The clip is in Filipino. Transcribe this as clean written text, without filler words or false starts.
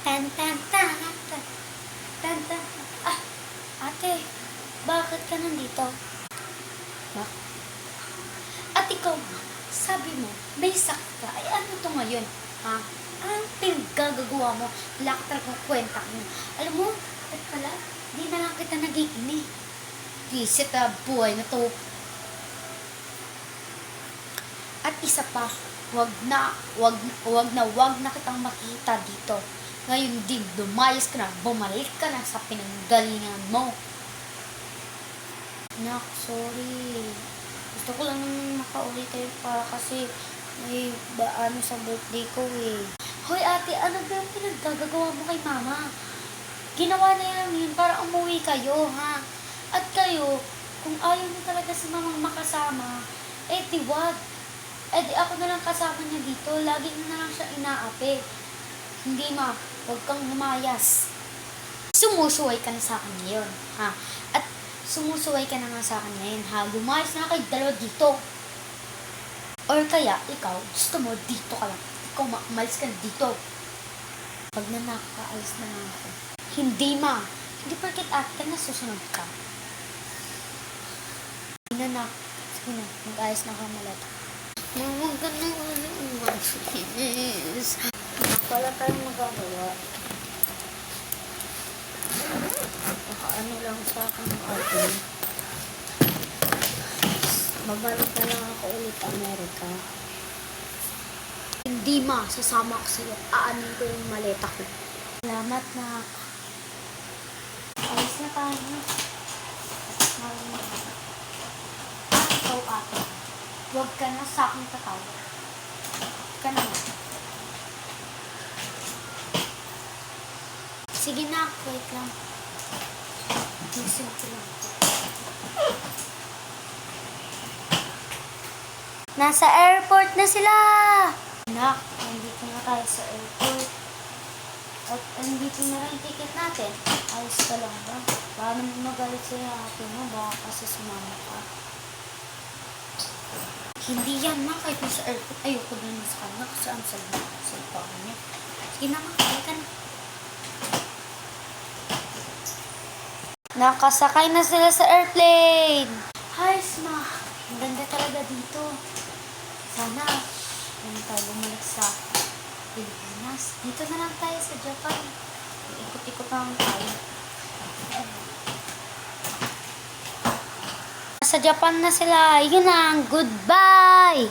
Tan tan tan tan tan tan. Ah, ate, bakit ka nandito? Bak? At ikaw, sabi mo, may sakit ka. Ay, ano to ngayon? Ha? Anong pinagagagawa mo? Wala ka talagang kwenta mo. Alam mo, at pala, di na lang kita nag-iini. Visit buhay na to. At isa pa, wag na kitang makita dito. Ngayon din, lumayas ka na, bumalik ka na sa pinanggalingan mo. Nak, sorry. Gusto ko lang makaulit kayo para kasi may baano sa birthday ko eh. Hoy ate, ano ba yung pinaggagawa mo kay mama? Ginawa na yan yun para umuwi kayo, ha? At kayo, kung ayaw mo talaga si mamang makasama, eh di wag. Eh di ako na lang kasama niya dito. Lagi na lang siya inaapi. Hindi ma, huwag kang lumayas. Sumusuway ka na sa akin ngayon, ha? At sumusuway ka na nga sa akin ngayon, ha? Lumayas na kayo dalawa dito. Or kaya, ikaw, gusto mo, dito ka lang. Ikaw, umalis ka na dito. Pag na nakakaalis na nga ako. Hindi ma. Hindi porket ate ka na susunod ka. Hindi na. Sige na, mag-ayos na ka malat. Huwag ka na umalis. Wala tayong magagawa. Baka ano lang sa akin ng ate. Babalik na lang ako ulit Amerika. Hindi ma, sasama ko sa'yo. Aanin ko yung maleta ko. Salamat na. Alis na tayo. Ikaw ate. Huwag ka na sa akin tatawag. Huwag ka na nga. Sige na, wait lang. Listen ko lang. Nasa airport na sila! Nak, nandito na tayo sa airport. At nandito na rin ticket natin. Ayos ka lang ba? Baka naman magalit sa'yo ate mo. Baka kasi sumama ka. Hindi yan ma. Kahit nasa airport, ayoko din sa kanya. Kasi ang salpa niya. Sige na ma, kaya ka na. Nakasakay na sila sa airplane! Hi, ma! Ang ganda talaga dito. Sana, hindi tayo bumalik sa Pilipinas. Dito na lang tayo sa Japan. Ikot-ikot na lang tayo. Sa Japan na sila. Yun na, goodbye!